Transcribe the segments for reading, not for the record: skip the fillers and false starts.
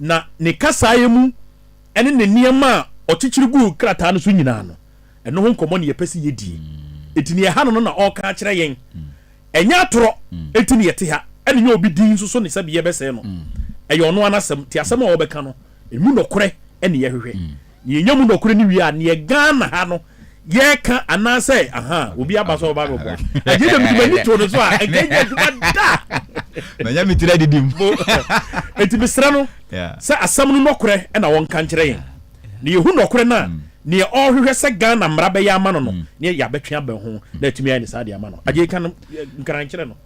na ne kasaye mu ene ne niema ochichiri gu krata no so nyina no eno ho nkomo ne yepesi yedie etini ye ha no na o ka kire yen enya atoro etini yete ha ene nya obi din so ne sabe ye bese no eyo no anasem ti asem a obeka no emu nokore ene ye hwehwe ye nyamu nokore ni wi a ne ye Ghana ha no ye ka anase obi abaso oba go agide mi to no so a egenye da na nya mi tira didim enti misra no sa asam no nokore ena won kan kire yen ne ye hu nokore na ne o hwehwe se Ghana mra be ya ama no ne ya betwe aba ho na tumi ya ne sa de ama no age kan nkran kire no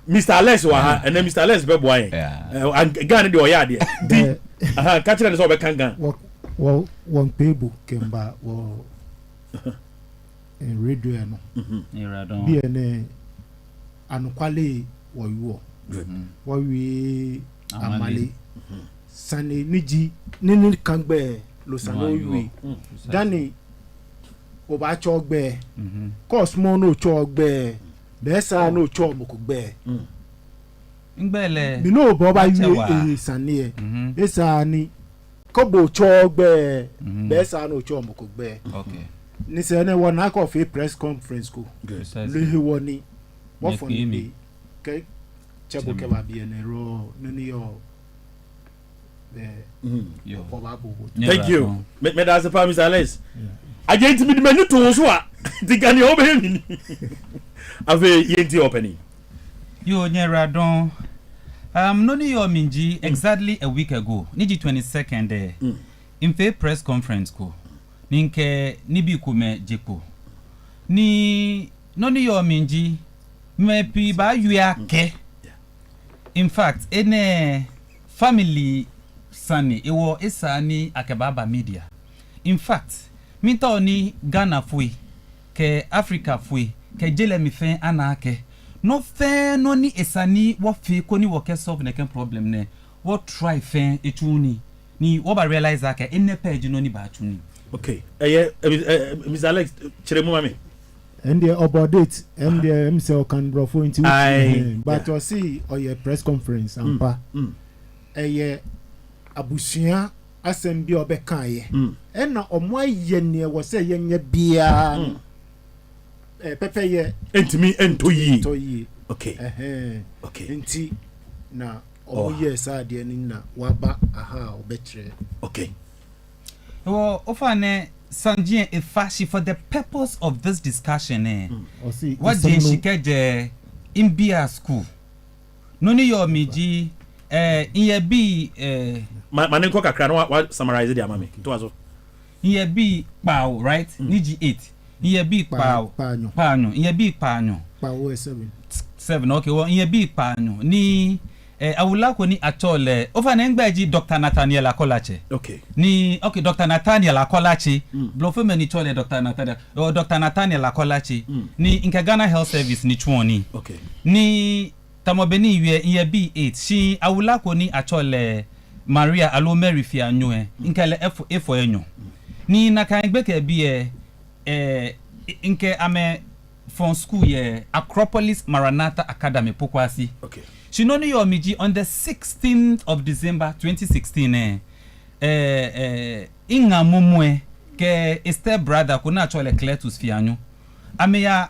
Mr. Alex wa ha and Mr. Alex be boy Ghana de o ya de di ka kire ne so be kan Ghana one people kemba wo radio no bi ene anukwale wo yo wo wi amale sane niji nini kangbe lo sane wi dani o ba chogbe cosmo no chogbe besa no chomo gbe ngbele mi no bo ba wi sane esa ni kobo chogbe besa no chomo gbe okay ni se ne won na of a press conference ko le woni what for me ke chebo ke ba bi ene ro nini yo thank you me that's the promise Alex agent me menu to so a digani obe ni ave yenti opening yo nyera don noni yo minji exactly a week ago niji 22nd in fair press conference ko ninke nibi kume jepo ni noni yo minji me pi ba yuya ke in fact ene family sani ewo esani akebaba media in fact minta oni Ghana fui ke Africa fui ke jele mi fen anake no fe no ni esani wo fe ko ni wo ke solve ne ken problem ne wo try fen etuni ni wo ba realize aka enne page no ni ba atuni okay Mr. Alex chere mu mami and the about it and the himself can brofo into but you see or your press conference ampa abusia asem bi obeka ye na omo aye ne wo se ye nya bia pepe ye entimi entoyi okay okay enti na omo ye sa de ni na waba obekire okay ofane sanjien efashi for the purpose of this discussion what did she keje in bia school no ni yo miji in bi mane ko kakra no wa summarize the amame to aso in bi paw right niji 8 in bi paw panyo in bi panyo paw 7 okay well in bi panyo ni awula ko ni atole over na ngbaji Dr. Nathaniel Acolatse okay ni okay Dr. Nathaniel Acolatse blofo meni tole Dr. Nathaniel Acolatse ni in Ghana Health Service ni twoni okay ni tamobeni wie in bi 8 shi awula ko ni atole Maria alo Mary fi anyo nkele efo enyo ni na kan gbeke bi nke ame from school ye Acropolis Maranatha Academy Pokwasi okay she know you miji on the 16th of December 2016 inga momwe ke Esther brother kuna chole Cletus fi anyo ame ya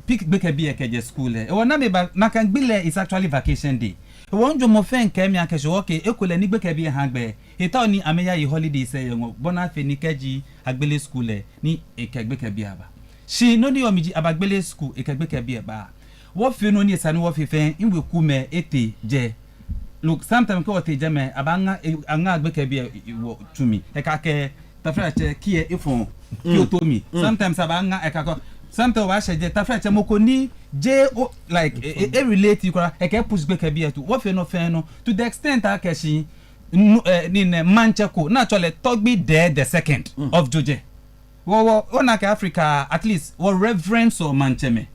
pick gbeke bi ekeje school wona me ba na kan gbile is actually vacation day won jo mo fen ke mi akesho okay ekole ni gbeke bi hangbe eta oni ameya yi holiday say yenwo bona fe ni keji agbele school ni ekegbeke bi aba she no ni omiji abagbele school ekegbeke bi aba wo fe no ni esani wo fe fen inwe kume ete je look sometimes ko te je me abanga anga agbeke bi wo tumi ekake tafra che kie ifon kiotomi sometimes abanga ekako sometimes wa sheje tafra che moko ni je like e relate you eke push gbeke bi etu wo fe no to the extent akeshi ni mancheko na chole togbi the second of Joje wo na ka Africa at least wo reverence or mancheme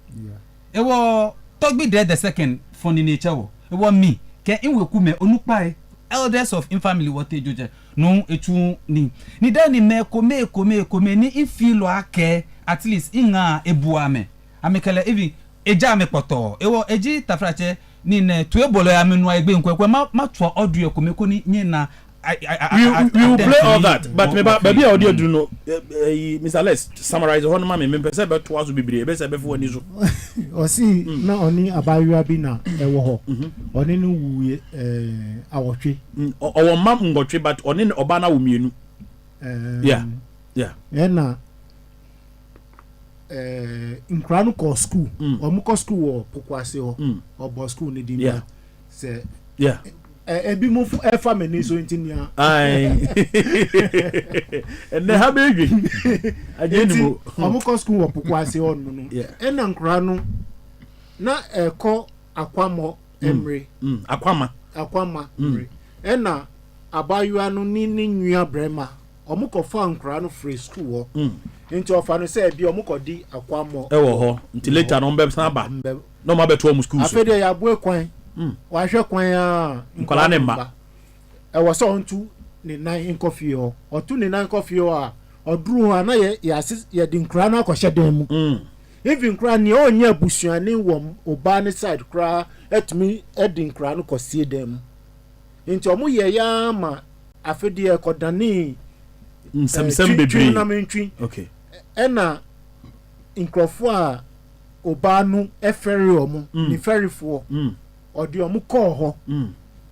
e wo togbi the second for ni nature wo e wo me ke inwe kume onupa elders of in family what Joje no etu ni dani me kome ni ifilo ake at least inga ebuame amekele even eja me poto e wo eji tafrache ni ne to ebolo ya menu egbe nkwe ma to audio ko meko ni na we will play all that but me baby audio do no Mr. Let's summarize ho no ma me pese be to aso bibire be se be fo ani so o si na oni abayua bi na ewo ho oni no wuye awotwe o ma ngotwe but oni oba na wo mienu yeah na nkranu ko school omu ko school wo pokwase ho obo school ni di ma se ebi mo fu efa me ni so ntinia ai ene ha beji aje ni mo omu ko school wo pokwase ho no na nkranu na eko akwamo emre akwama emre na abayua no ni nwia brema omu ko fa nkranu free school wo nti ofa no say bi omu ko di akwamo ewo ho nti later no mbe san ba no ma beto omu school so afede ya bo ekwan wa hwe kwan a nkola ne mba ewo so ontu ni nan nkofie ho otu ni nan nkofie ho a oduru ha na ye di nkra na akɔhye dan mu even nkra ni onye abusuane wo oba ne side kra etumi edi nkra no kɔsie dan mu nti omu ye ya ma afede ya kodani nsɛmsɛm bebree na mentwi okay ena nkrofo a oba no eferi omu ni ferifo odi omu kɔ ho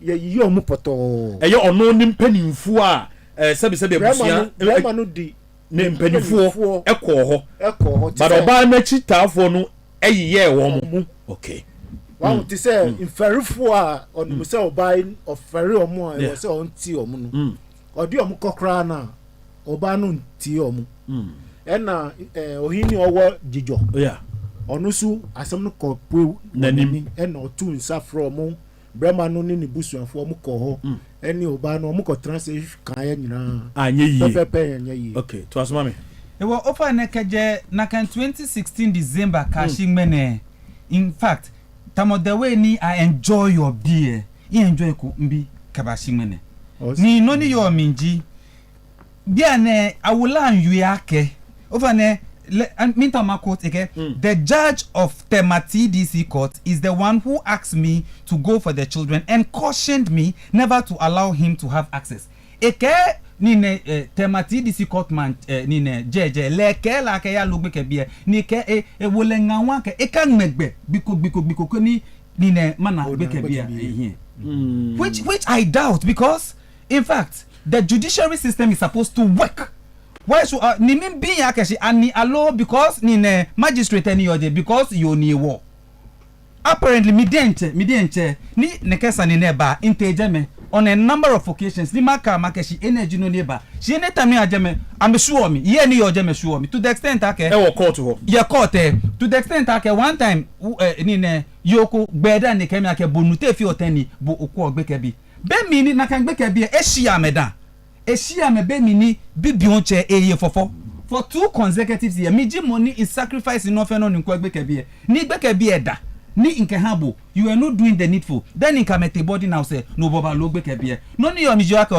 ye yi omu poto eye ono ni mpanimfo a sɛbe busia brema no di ne mpanimfo ekɔ ho but oba na chitafo no eyiye wo mu okay wa ti say inferifo a onu say oba oferi omu a e say on ti omu no odi omu kokra na oba no ti omu ena ohini owo jijo onusu asem no ko pu nanim ena otu nsa from brema no ni busuafo omu ko ho eni oba no omu ko translate kan ya nyina anye yi pepe anye yi okay to asoma me ewo ofa ne keje na kan 2016 December kashi mene in fact tamo the way ni I enjoy your beer I enjoy ko mbi kabashi mene ni no ni yo minji bia ne awula anyu ake over ne minta ma quote again the judge of Temati DC court is the one who asked me to go for the children and cautioned me never to allow him to have access eke ni ne Temati DC court man ni ne jeje leke la ke ya lugbe ke bia ni ke wole nganwa ke e kan megbe biko ni ne mana gbe ke bia which I doubt because in fact the judiciary system is supposed to work. Why should ni min be yakeshi ani allow because ni ne magistrate any oje because you ni war. Apparently me denche ni ne kesa ni neba intejeme on a number of occasions ni maka makeshi energy no neba. She any time ajeme am sure me ye ni oje me sure me to the extent ake e wo court ho. Ye court to the extent ake one time ni ne yoko gbeda ni kemi ake bonute fi oteni bo okwo ogbeke bi. Be mini na kan gbeke bia ehia meda ehia me be mini bibionche eye fofo for 2 consecutive years me ji money in sacrifice no fe no nko gbeke bia ni gbeke bia da ni nke habo you are not doing the needful then in kamete body now say no boba lo gbeke bia no ni yo mi jo aka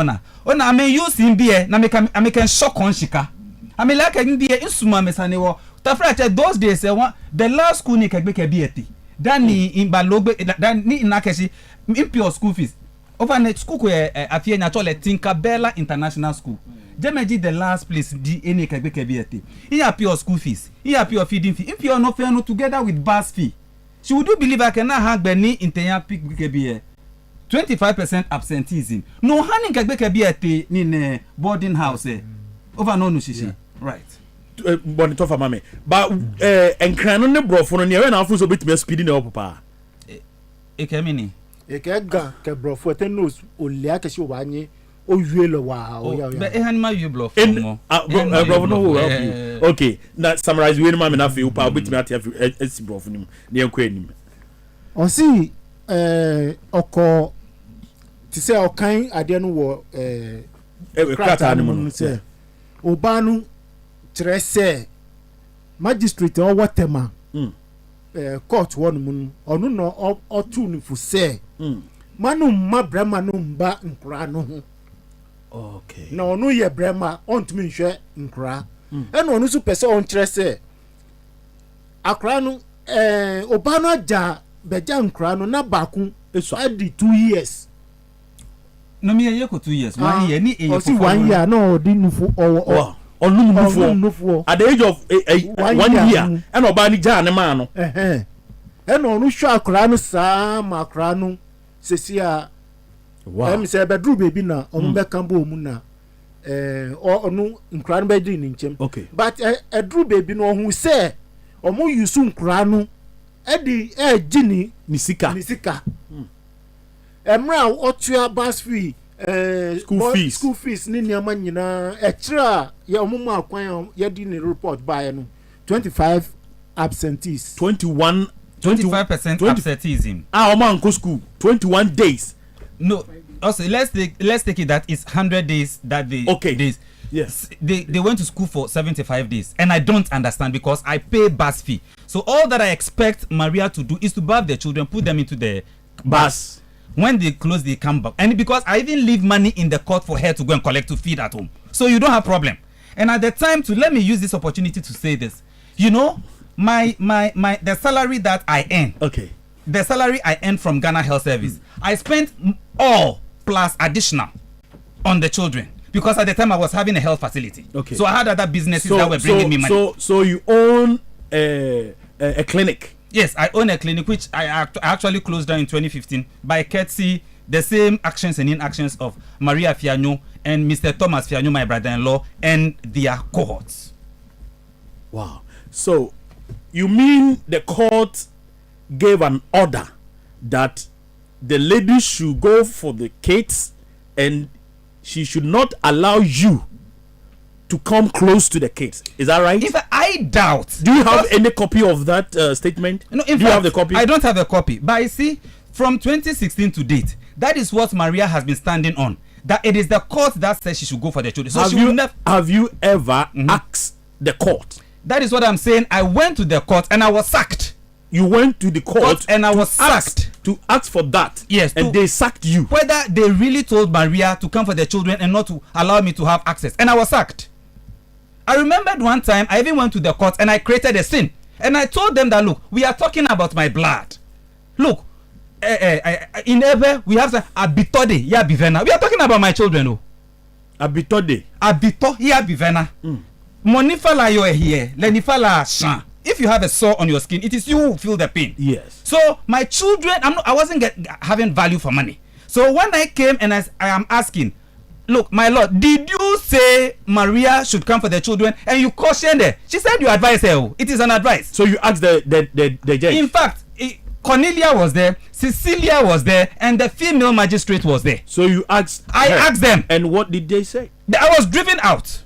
ona ame use in bia na me can shock on shika ame like in bia insuma mesane wo tafra che those days the last school ni gbeke bia ti dan ni in ba lo gbe dan ni na keshi impure school fees over net school ko afie nya tole Tinkerbella International School Jemeji the last place di ene kagbe ete he appear school fees he appear feeding fee if you no fair no together with bus fee she would do believe I can have ni intenya pick kebe 25% absenteeism no hanin kagbe ete ni boarding house over no shishi right boni to fa mame ba enkran no ne brofo no ne we na afu so betime speed na opapa ekemini ekega ke brofo tenos olia ke shi wanye owie lo wa o ya be ehanima you brofo mo brofo no will help you okay na summarize we ma me na fe upa betime ati esi brofo nim ne enko anim o si oko ti se okan ade no wo krata no mo se obanu trese magistrate o watema court one mun onu no otu ni fu se manu ma brema no mba nkura no ho okay na onu ye brema ontumi nhwe nkura ena onu su pese on kire se akura no oba no aja beja nkra no na baako adi 2 years. No me ye ko 2 years. 1 year ni e o si 1 year no odi nufu o onum at the age of 1 year and oba ni ja ne ma no and onu hwa akra no saa ma akra no sesi a em say bedru baby na onu be kan bo mu na onu nkra no be di ni nchem but edru baby no hu say omo yusu nkra no edi gini ni sika emra otua bus fee school fees ni niama nyina extra ya omo akwan ya di ni report by no 25 absentees 25% absenteeism. Omo anko school 21 days. No, also let's take it that it's 100 days that they days. Yes, they went to school for 75 days, and I don't understand because I pay bus fee. So all that I expect Maria to do is to bath their children, put them into the bus. When they close, they come back, and because I even leave money in the court for her to go and collect to feed at home, so you don't have problem. And at the time, let me use this opportunity to say this. You know, my the salary that I earn. Okay. The salary I earn from Ghana Health Service, I spent all plus additional on the children because at the time I was having a health facility. Okay. So I had other businesses that were bringing me money. So you own a clinic? Yes, I own a clinic which I actually closed down in 2015 by courtesy the same actions and inactions of Maria Fianyo and Mr. Thomas Fianyo, my brother-in-law, and their cohorts. Wow. So you mean the court gave an order that the lady should go for the kids and she should not allow you to come close to the kids. Is that right? In fact, I doubt. Do you have any copy of that statement? No, do you have the copy? I don't have a copy. But I see, from 2016 to date, that is what Maria has been standing on. That it is the court that says she should go for the children. So have you ever asked the court? That is what I'm saying. I went to the court and I was sacked. You went to the court and I was sacked to ask for that. Yes, and they sacked you. Whether they really told Maria to come for the children and not to allow me to have access, and I was sacked. I remembered one time I even went to the court and I created a scene and I told them that look, we are talking about my blood. Look, in Ebe we have abitode ya bivena. We are talking about my children. Oh, abito ya bivena. Monifala yo here, lenifala shan. If you have a sore on your skin, it is you who feel the pain. Yes. So my children, I wasn't having value for money. So when I came and I am asking, look, my lord, did you say Maria should come for the children and you cautioned her? She said you advise her. Oh, it is an advice. So you asked the judge. In fact, Cornelia was there, Cecilia was there, and the female magistrate was there. So you asked. I asked them. And what did they say? I was driven out.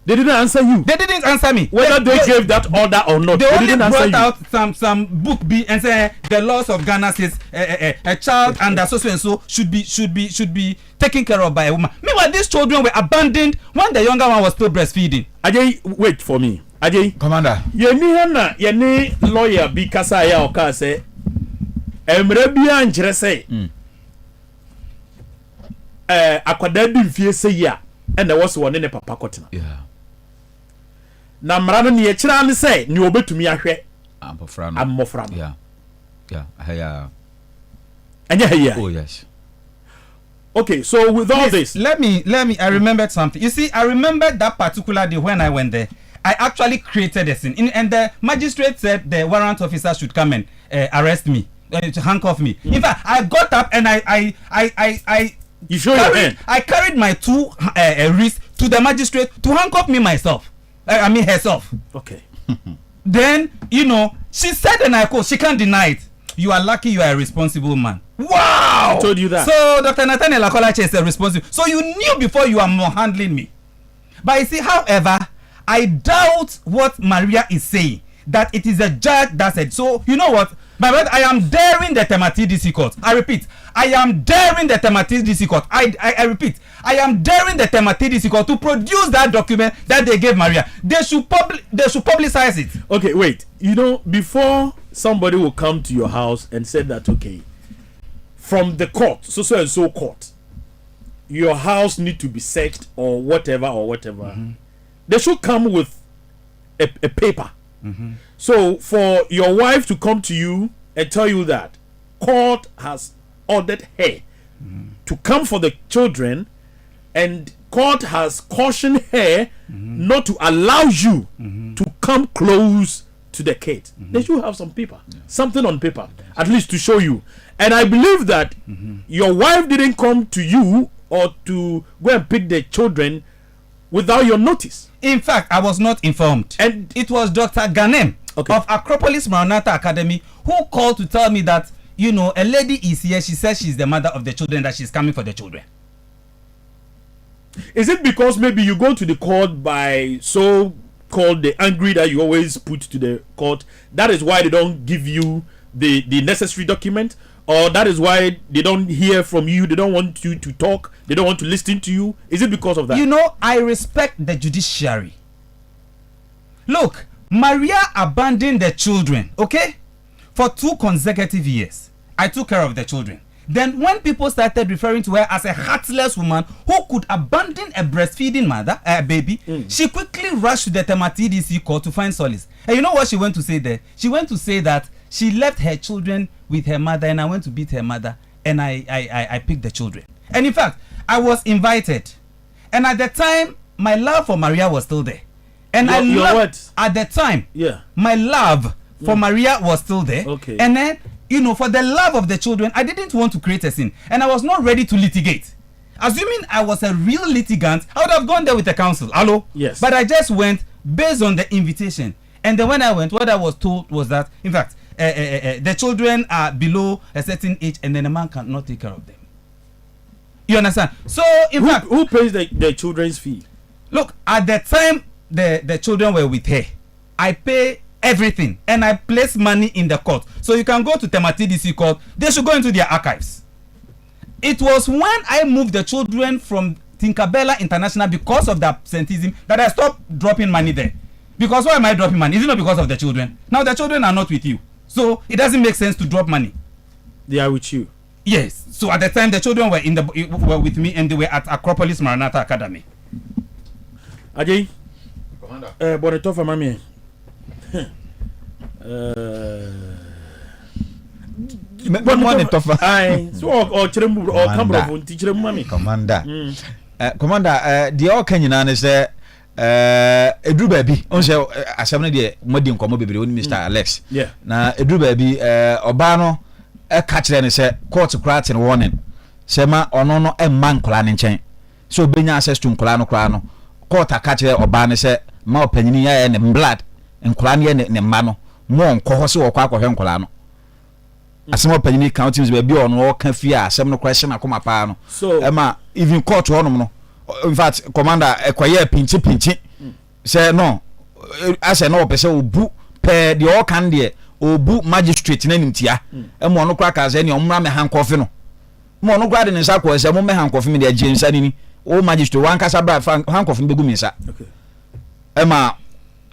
They didn't answer you. They didn't answer me. Whether they gave that order or not, they only didn't answer you. Brought out some book B and say the laws of Ghana says a child under so and so should be taken care of by a woman. Meanwhile, these children were abandoned when the younger one was still breastfeeding. Ajay, wait for me. Ajay, Commander. Yeni lawyer bi kasa ya oka say emre bi ankyere say akwada bi mfie say ya and there was one ne papa kotena. Yeah. Na mrano ne yekira ne say ne obetumi ahwe amofra no. Yeah. Anya. Oh yes. Okay, so with all this, let me I remembered something. You see, I remembered that particular day when I went there. I actually created a scene and the magistrate said the warrant officer should come and arrest me, to handcuff me. In fact, I got up and you show your hand. I carried my two wrists to the magistrate to handcuff me myself. I mean herself. Okay. Then, she said and I quote, she can't deny it. You are lucky you are a responsible man. Wow! I told you that. So Dr. Nathaniel Acolatse is a responsible. So you knew before you are more handling me. But you see, however, I doubt what Maria is saying. That it is a judge that said. So you know what? My brother, I am daring the TDC court. I repeat, I am daring the TDC court. I repeat, I am daring the TDC court to produce that document that they gave Maria. They should publicize it. Okay, wait. Before somebody will come to your house and say that, okay, from the court, so and so court, your house need to be searched or whatever. Mm-hmm. They should come with a paper. Mm-hmm. So for your wife to come to you and tell you that court has ordered her to come for the children, and court has cautioned her not to allow you to come close to the kid. They should have some paper, something on paper, at least to show you. And I believe that your wife didn't come to you or to go and pick the children without your notice. In fact, I was not informed. And it was Dr. Ganem of Acropolis Maranatha Academy who called to tell me that, you know, a lady is here. She says she's the mother of the children, that she's coming for the children. Is it because maybe you go to the court by so-called the angry that you always put to the court? That is why they don't give you the necessary document? Or that is why they don't hear from you? They don't want you to talk? They don't want to listen to you? Is it because of that? You know, I respect the judiciary. Look, Maria abandoned the children, okay? For 2 consecutive years. I took care of the children. Then when people started referring to her as a heartless woman who could abandon a breastfeeding mother, a baby, she quickly rushed to the TDC court to find solace. And you know what she went to say there? She went to say that she left her children with her mother, and I went to beat her mother, and I picked the children. And in fact, I was invited. And at the time, my love for Maria was still there. And at the time, my love for Maria was still there. Okay. And then, you know, for the love of the children, I didn't want to create a scene. And I was not ready to litigate. Assuming I was a real litigant, I would have gone there with the counsel. Hello? Yes. But I just went based on the invitation. And then when I went, what I was told was that, in fact, the children are below a certain age, and then a man cannot take care of them. You understand? So, in fact, who pays the children's fee? Look, at the time the children were with her, I pay everything, and I place money in the court. So you can go to TDC court. They should go into their archives. It was when I moved the children from Tinkerbella International because of the absenteeism that I stopped dropping money there. Because why am I dropping money? Is it not because of the children? Now the children are not with you. So it doesn't make sense to drop money. They are with you. Yes. So at the time the children were with me, and they were at Acropolis Maranatha Academy. Ajay. Commander. Bonito for mami. Commander, the all Kenyan is there. Edru baby, on say asem de modi nkomo bebere oni Mr. Alex. Yeah. Na Edru baby oba no ka kire ne say court krat in warning. Say ma ono no emma nkola ne nchen. So benya access to nkola no kra no. Court ka kire oba ne say ma opanyini ya ne blood nkola ne mma no. Mo nko ho se wo kwa akwohwe nkola no. Asem opanyini counties baby ono ka fi asem no question akoma pa no. So ema even court honom no. In fact, Commander, kwaye pinchi say no ase no pese obu pe de all can there obu magistrate na nimtia e mo no kra ka say ne omra me handcuff no mo no kra de ne nsa ko say mo me handcuff me de agensa ni o magistrate wan kasa bra handcuff be gu me nsa. Okay. Ema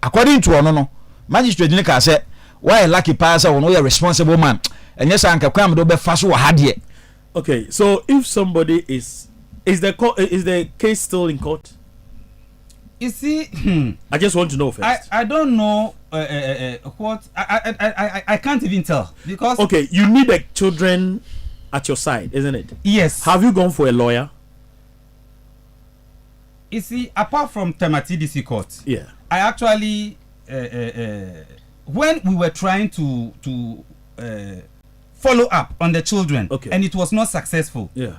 according to ono no magistrate ni ka say why lucky pass say ono you responsible man enye sa anka kwam do be fa so ha de. Okay, so if somebody is the case still in court? You see, I just want to know first. I don't know what I can't even tell because. Okay, you need the children at your side, isn't it? Yes. Have you gone for a lawyer? You see, apart from TDC court, yeah, I actually when we were trying to follow up on the children, okay, and it was not successful. Yeah.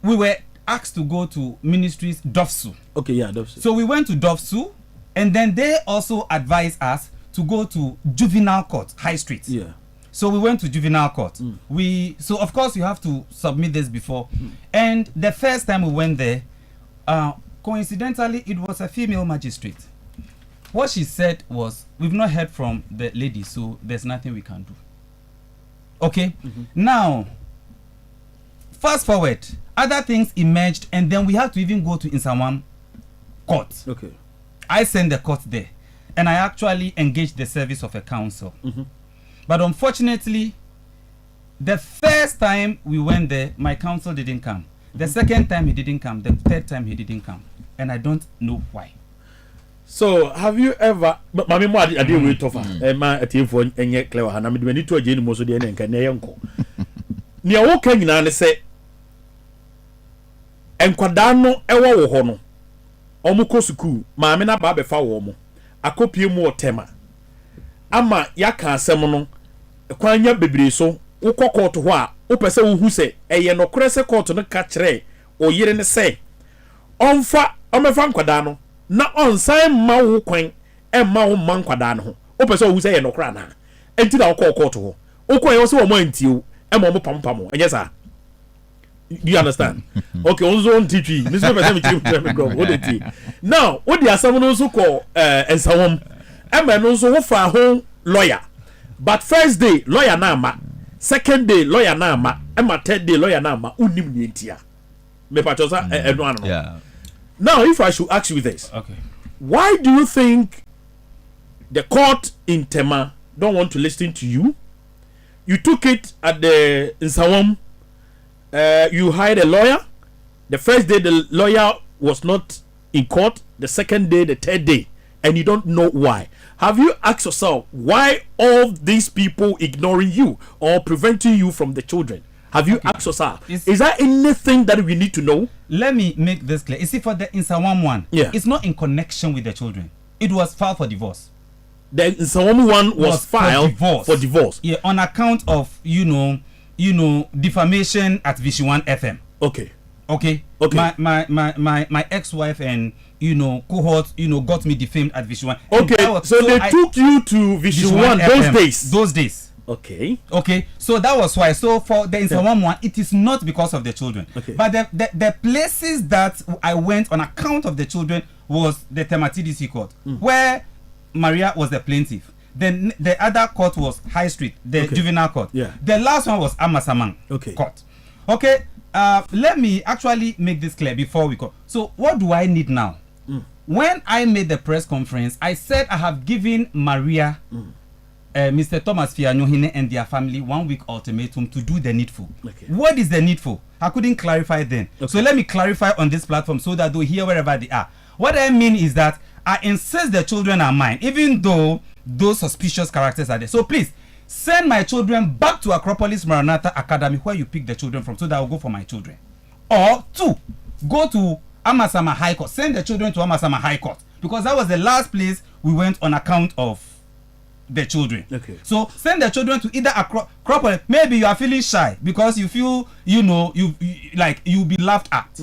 We were asked to go to ministries Dofsu. Okay, yeah, Dofsu. So we went to Dofsu, and then they also advised us to go to juvenile court, High Street. Yeah. So we went to juvenile court. So of course you have to submit this before. And the first time we went there, coincidentally it was a female magistrate. What she said was, we've not heard from the lady, so there's nothing we can do. Okay. Now, fast forward. Other things emerged, and then we had to even go to Insamam court. Okay. I sent the court there, and I actually engaged the service of a counsel. But unfortunately, the first time we went there, my counsel didn't come. The second time he didn't come. The third time he didn't come, and I don't know why. So have you ever mami mo ade we tofa ma atiefo enye clever ha na me de ni to agye ni mo so de enka na yenko ne wo ka nyina ne se enkwada no ewo wo ho no omo ko school maame na ba be fa wo mo akopie mu otema ama yaka asem no kwanya bebre so wo kokot ho a wo pese wo hu se eye no kore se court no ka kire o yire ne se onfa omefa nkwada no na onsan ma wo kwan e ma wo man nkwada no ho wo pese wo hu se ye no kora na enti na wo court ho wo kwan ye wo se wo mo antio e mo mo pampam enye sa. Do you understand? Okay, on zone TV. Mr. Now, what the assembly also call and so on. And also for a home lawyer. But first day, lawyer nama. Second day, lawyer nama. And my third day, lawyer nama. Unim nientia. Me patosa Yeah. Now, if I should ask you this. Okay. Why do you think the court in Tema don't want to listen to you? You took it at the Nsawam. You hired a lawyer. The first day the lawyer was not in court. The second day, the third day, and you don't know why. Have you asked yourself why all these people ignoring you or preventing you from the children? Have you asked yourself? Is there anything that we need to know? Let me make this clear. You see, for the Insawam one, it's not in connection with the children. It was filed for divorce. The Insawam one was filed for divorce. Yeah, on account of defamation at Vision 1 FM. Okay. My ex-wife and cohort got me defamed at Vision 1. Okay. So they took you to Vision 1 those days. Okay. So that was why. So for the Instagram one, it is not because of the children. Okay. But the places that I went on account of the children was the Tema TDC court, where Maria was the plaintiff. Then the other court was High Street, the juvenile court. Yeah. The last one was Amasamang court. Okay. Let me actually make this clear before we go. So what do I need now? When I made the press conference, I said I have given Maria, Mr. Thomas Fianyohine and their family 1 week ultimatum to do the needful. Okay. What is the needful? I couldn't clarify then. Okay. So let me clarify on this platform so that they hear wherever they are. What I mean is that I insist the children are mine, even though those suspicious characters are there. So please send my children back to Acropolis Maranatha Academy where you pick the children from, so that I'll go for my children. Or 2, go to Amasama High Court. Send the children to Amasama High Court, because that was the last place we went on account of the children. Okay. So send the children to either Acropolis. Maybe you are feeling shy because you feel you'll be laughed at.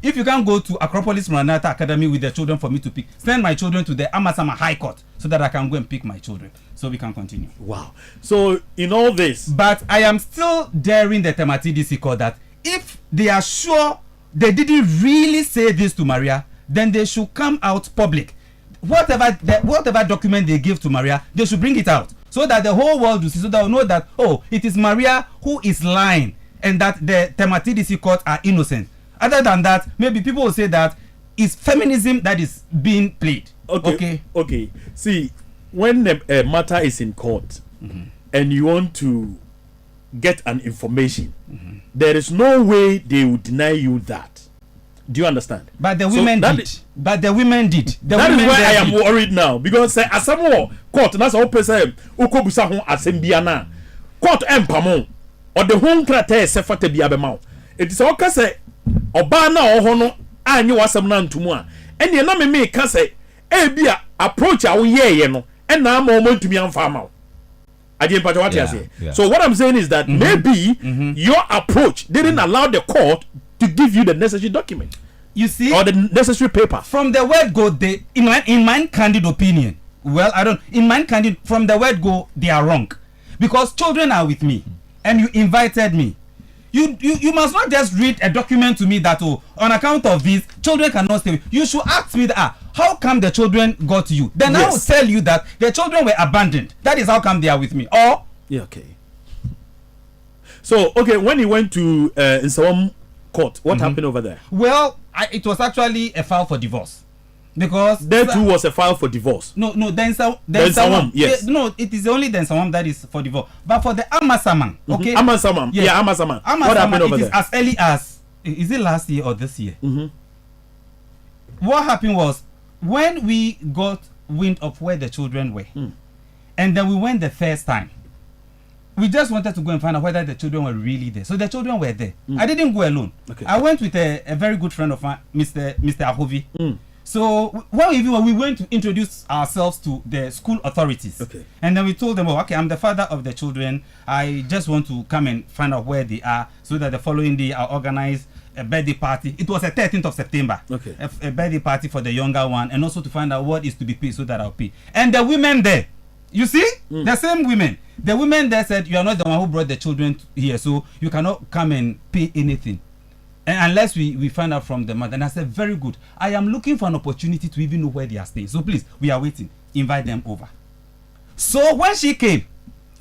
If you can't go to Acropolis Maranatha Academy with the children for me to pick, send my children to the Amasama High Court so that I can go and pick my children. So we can continue. Wow. So in all this, but I am still daring the Tema TDC court that if they are sure they didn't really say this to Maria, then they should come out public. Whatever document they give to Maria, they should bring it out so that the whole world will see, so that will know that, oh, it is Maria who is lying and that the Tema TDC court are innocent. Other than that, maybe people will say that it's feminism that is being played. Okay. See, when the matter is in court and you want to get an information, there is no way they will deny you that. Do you understand? But the women did. That is why I am worried now, because as some court, that's all person ukobusa ho asembia na court empamo or the home krata se fata bia be ma. It is all say oba na o ho no anyi wasam na ntumu a ene na me ka say e bia approach a wo ye no e na ma o mantumi amfa ma. So what I'm saying is that maybe your approach didn't allow the court to give you the necessary document. You see, or the necessary paper. From the word go, they in my candid opinion. Well, in my candid, from the word go, they are wrong, because children are with me, and you invited me. You must not just read a document to me that, oh, on account of this, children cannot stay with. You should ask me that, how come the children got to you? Then I will tell you that the children were abandoned. That is how come they are with me. Or So when you went to Nsawam court, what happened over there? Well, it was actually a file for divorce, because there too was a file for divorce. No, Nsawam, yes. No, it is only the Nsawam that is for divorce. But for the Amasamang, Amasamang, Amasamang. What happened over there? As early as, is it last year or this year? What happened was, when we got wind of where the children were, and then we went the first time, we just wanted to go and find out whether the children were really there. So the children were there. I didn't go alone. Okay. I went with a very good friend of mine, Mr. Ahovi. So when we went to introduce ourselves to the school authorities. Okay. And then we told them, okay, I'm the father of the children. I just want to come and find out where they are so that the following day I'll organize a birthday party. It was the 13th of September. Okay. A birthday party for the younger one, and also to find out what is to be paid so that I'll pay. And the women there, you see, the same women. The women there said, you are not the one who brought the children here, so you cannot come and pay anything. And unless we find out from the mother. And I said, very good. I am looking for an opportunity to even know where they are staying. So please, we are waiting. Invite them over. So when she came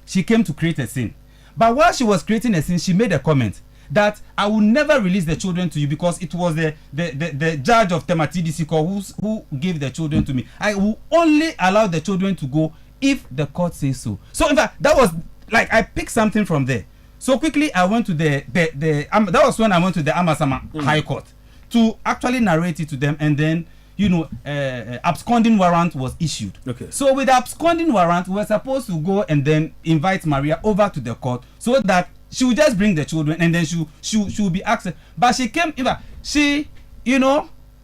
to create a scene. But while she was creating a scene, she made a comment that I will never release the children to you because it was the judge of Tema TDC who gave the children to me. I will only allow the children to go if the court says so. So in fact, that was like I picked something from there. So quickly I went to that was when I went to the Amasama High Court to actually narrate it to them, and then absconding warrant was issued. Okay. So with the absconding warrant, we were supposed to go and then invite Maria over to the court so that she would just bring the children and then she would be asked. But she came,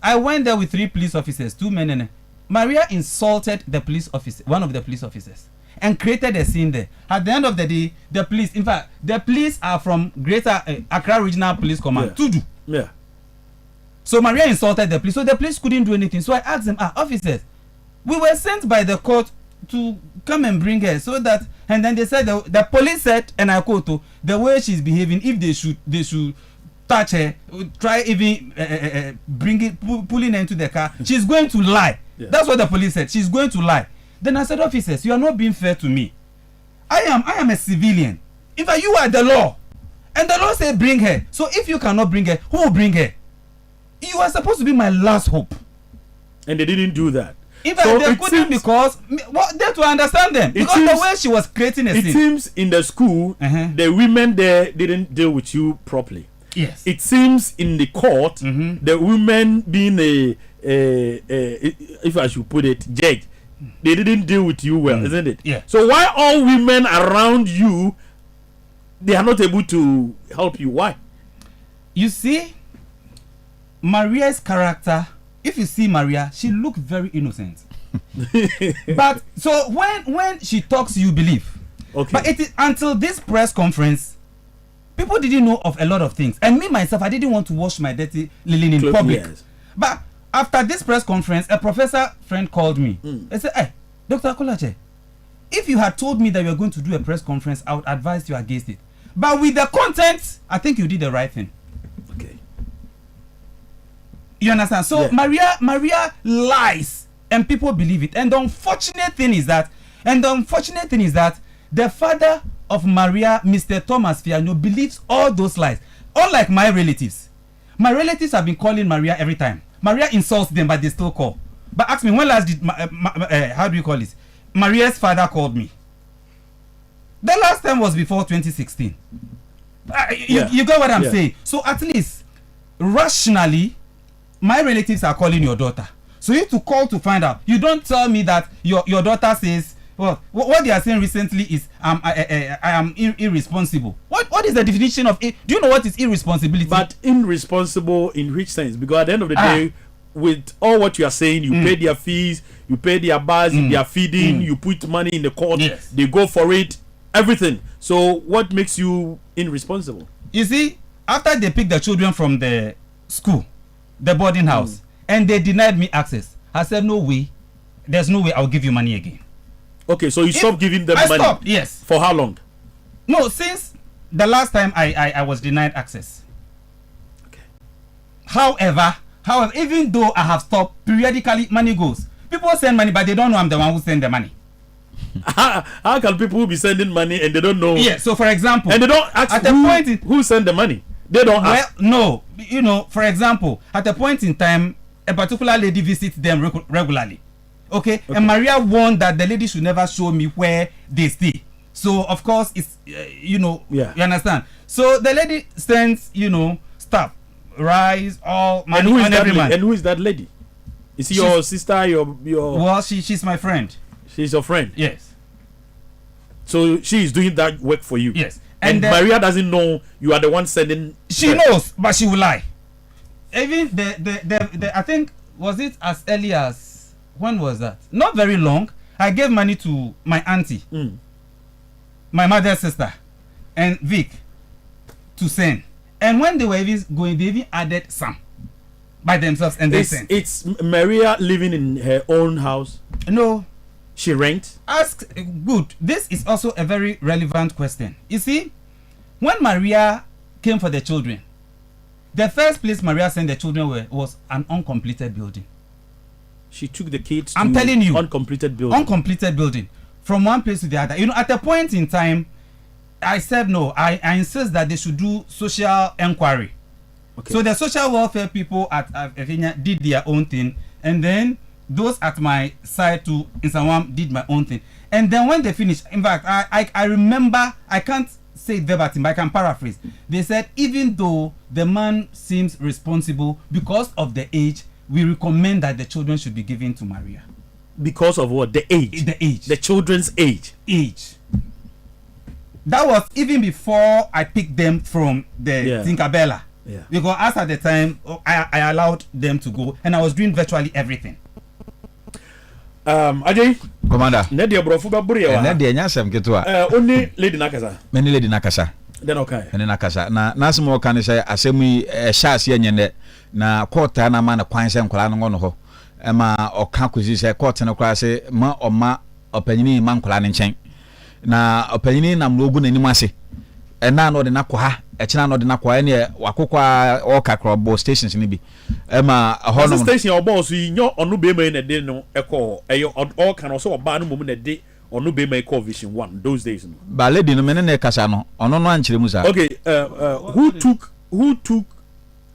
I went there with 3 police officers, 2 men and Maria insulted the police officer, one of the police officers, and created a scene there. At the end of the day, the police are from Greater Accra Regional Police Command. Tudu. Yeah. So Maria insulted the police, so the police couldn't do anything. So I asked them, officers, we were sent by the court to come and bring her so that, and then they said the police said, and I quote, the way she's behaving, if they should touch her, try even pulling her into the car, she's going to lie. Yeah. That's what the police said. She's going to lie. Then I said, officers, you are not being fair to me. I am a civilian. In fact, you are the law, and the law said bring her. So if you cannot bring her, who will bring her? You are supposed to be my last hope. And they didn't do that. In fact, they couldn't because they to understand them. Because the way she was creating a scene. It seems in the school, the women there didn't deal with you properly. Yes. It seems in the court, the women being if I should put it, judge, they didn't deal with you well, isn't it? Yeah. So why all women around you, they are not able to help you? Why? You see, Maria's character, if you see Maria, she looked very innocent. But so when she talks, you believe. Okay. But it is until this press conference, people didn't know of a lot of things. And me myself, I didn't want to wash my dirty linen in public. Yes. But after this press conference, a professor friend called me. He said, hey, Dr. Acolatse, if you had told me that you were going to do a press conference, I would advise you against it. But with the content, I think you did the right thing. Okay. You understand? So yeah. Maria lies, and people believe it. And the unfortunate thing is that, the father of Maria, Mr. Thomas Fiano, believes all those lies. Unlike my relatives. My relatives have been calling Maria every time. Maria insults them, but they still call. But ask me, when last did how do you call this? Maria's father called me. The last time was before 2016. You get what I'm saying? So at least rationally, my relatives are calling your daughter. So you have to call to find out. You don't tell me that your daughter says, well, what they are saying recently is I am irresponsible. What is the definition of it? Do you know what is irresponsibility? But irresponsible in which sense? Because at the end of the day, with all what you are saying, you pay their fees, you pay their bars, their feeding, you put money in the court, they go for it, everything. So what makes you irresponsible? You see, after they picked the children from the school, the boarding house, and they denied me access, I said, no way, there's no way I'll give you money again. Okay, so you stopped giving them money? I stopped, yes. For how long? No, since the last time I was denied access. Okay. However, even though I have stopped, periodically money goes. People send money, but they don't know I'm the one who send the money. How can people be sending money and they don't know? Yeah, so for example, and they don't ask at who send the money. They don't ask. Well, no, for example, at a point in time, a particular lady visits them regularly. Okay, and Maria warned that the lady should never show me where they stay. So of course it's you understand. So the lady sends stuff, rice, all money on every man. And who is that lady? Is she your sister? Your Well, she's my friend. She's your friend. Yes. So she is doing that work for you. Yes. And Maria doesn't know you are the one sending. She knows, but she will lie. Even the I think was it as early as when was that? Not very long. I gave money to my auntie, my mother's sister, and Vic to send. And when they were even going, they even added some by themselves and they sent. It's Maria living in her own house. No. She rent. Ask good. This is also a very relevant question. You see, when Maria came for the children, the first place Maria sent the children was an uncompleted building. She took the kids. I'm telling you, uncompleted building. Uncompleted building from one place to the other. You know, at a point in time, I said no. I insist that they should do social enquiry. Okay. So the social welfare people at Efenya did their own thing, and then those at my side too in Sawam did my own thing. And then when they finished, in fact, I remember, I can't say it verbatim, but I can paraphrase. They said even though the man seems responsible because of the age, we recommend that the children should be given to Maria. Because of what? The age. The age. The children's age. Age. That was even before I picked them from the Tinkerbella. Yeah. Because as at the time, I allowed them to go, and I was doing virtually everything. Ajay. Commander. Nadia Brofuba Buria. Nadia Nyasam Ketua. Only Lady Nakasa. Many Lady Nakasa. Then okay. And Nakasa. Na Nasimo can say, Assembly Shas Yene, na quarter na man a quines and Colano ho. Emma or Kankuzi say, quarter no class, ma or ma opinion man Colan chain. Na opinion am logun any massy. And now no the Nakwa, a china no the Nakwa, any Wakukwa or Kakro stations in Ibi. Emma a horn station or boss, you know, or no baby in a day no echo, all can also a bad moment a day or no baby call Vision 1 those days. But lady no mene Casano, or no one Chimusa. Okay, who took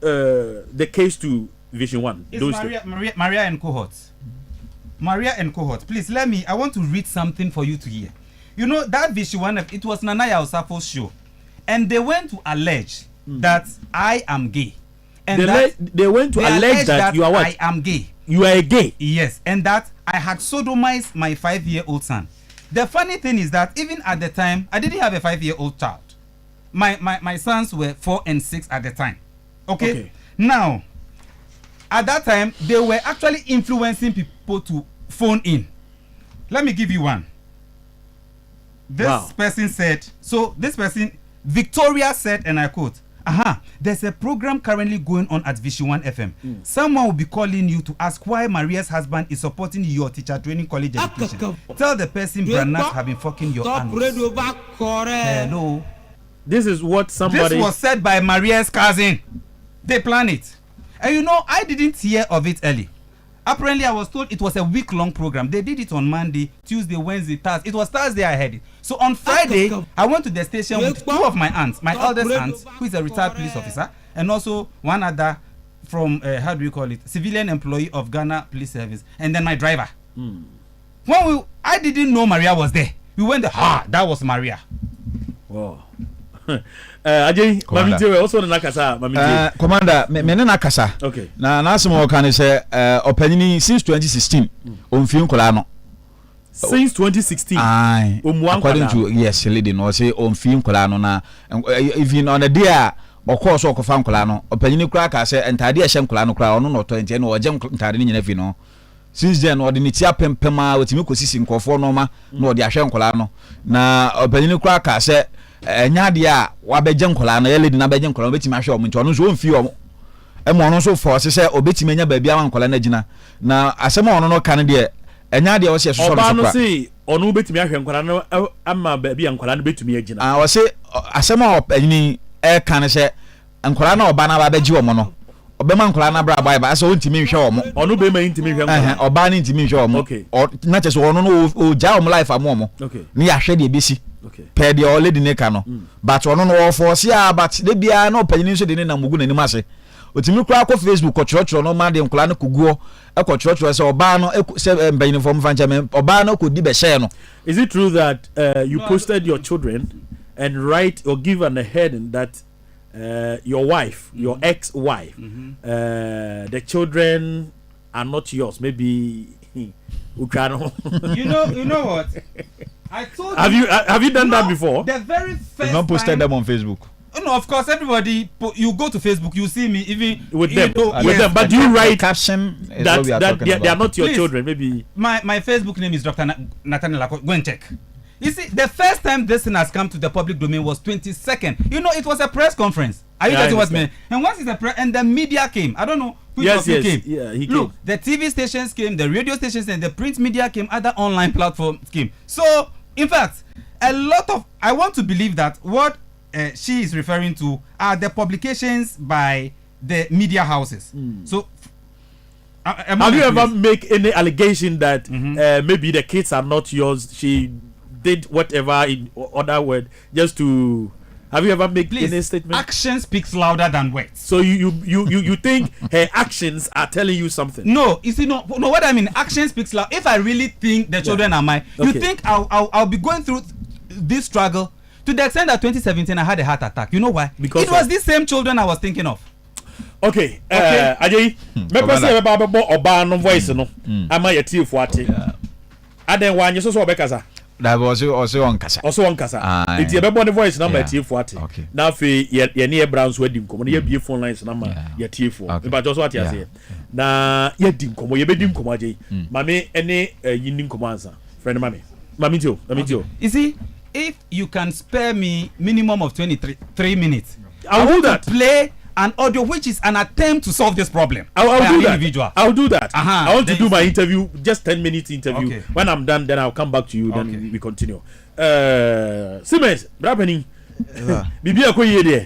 the case to Vision 1? It's those Maria and cohorts. Maria and cohorts. Please I want to read something for you to hear. You know that Vision 1, it was Nanaya Osafo's show. And they went to allege that I am gay. And they went to allege that you are what? I am gay. You are gay. Yes, and that I had sodomized my 5-year-old son. The funny thing is that even at the time, I didn't have a 5-year-old child. My sons were 4 and 6 at the time. Okay? Now, at that time, they were actually influencing people to phone in. Let me give you one. This person said, Victoria said, and I quote, there's a program currently going on at Vision 1 FM. Someone will be calling you to ask why Maria's husband is supporting your teacher training college education. Tell the person Branat have been fucking your anus. Hello. This is what somebody... This was said by Maria's cousin. They plan it. And you know, I didn't hear of it early. Apparently, I was told it was a week-long program. They did it on Monday, Tuesday, Wednesday, Thursday. It was Thursday I heard it. So on Friday, I went to the station with 2 of my aunts. My eldest aunt, who is a retired police officer, and also one other from, civilian employee of Ghana Police Service, and then my driver. When I didn't know Maria was there. We went there, that was Maria. Wow. Ajay, Mamite also the Nakasa, Mamite. Commander, mene Nakasa. Okay. Na nasimo can say opinion since 2016 on film Colano. Since 2016. Aye. According to lady no say on film Colano na even on the day of course o fan Colano opinion kura ka say entade e shem Colano kura ono no 20 no o gem entade ni nyina fi no. Since then o de ni tia pempema otimi kosisi nkofo no ma no o de ahwe Colano na opinion kura ka say nyade a wabegye nkola na yele di na begye nkola obetimi ahwe omo nti ono so onfi omo emo ono so force se obetimi nya ba bia wan nkola na gina na asem ono no kan de nyade a wo se so so oba no se ono obetimi ahwe nkola na ama ba bia nkola na betumi agina wo se asem a opani kan se nkola na oba na ba begye omo no obema nkola na bra bai ba so ontimi hwe omo ono be ma intimi hwe nkola oba na intimi hwe omo na che so ono no o ja omo life amomo ni ya hwe de besi per the already neka no but ono no force ya but de bia na opanyini so de na mugu nanim ase otimi kura ko Facebook ko choro no ma de nkola no kuguo e ko choro se oba no se mbanyini form fancha me oba no ko di be share no. Is it true that you posted your children and write or give an heading that your wife, your ex-wife, the children are not yours, maybe Ukraino. You know what? I told have you done that before? The very first you not posted time, them on Facebook. No, of course, everybody. You go to Facebook, you see me even With them, yes, with them. But do you write caption that they are not your Please. children? Maybe my Facebook name is Dr. Nathaniel Acolatse. Go and check. You see, the first time this thing has come to the public domain was 22nd. You know, it was a press conference. Are you getting what I mean? And once it's a press, and the media came. I don't know which of you came. Yeah, he Look, came. the TV stations came, the radio stations, and the print media came. Other online platforms came. So, in fact, a lot of I want to believe that what she is referring to are the publications by the media houses. So. Have you ever make any allegation that maybe the kids are not yours? She did whatever in other word just to. Have you ever make any statement? Action speaks louder than words. So you think her actions are telling you something? No, you see, no. What I mean, action speaks loud. If I really think the children are mine, you think I'll be going through this struggle to the extent that 2017 I had a heart attack. You know why? Because it was these same children I was thinking of. Okay. Ajayi, me person e ba bo oba no voice no. Ama ye tie fu ate. Aden wa nye so obekasa. That was also on Kasa. Also on Kasa. It's your baby voice number tie ate. Now fe ye ne Browns wedding komo ye bie phone lines number ye tie fu. But just what you say. Na ye dim komo ye be dim komo Ajayi. Mame ene yini komo answer. Friend mame. Mame tio, You see, if you can spare me minimum of 3 minutes, I'll do that. Play an audio which is an attempt to solve this problem. I'll do that. Individual. I'll do that. I want to do my interview, just 10-minute interview. Okay. When I'm done, then I'll come back to you. Then we continue. Siemens, Brabeni, Bibi Akoye there.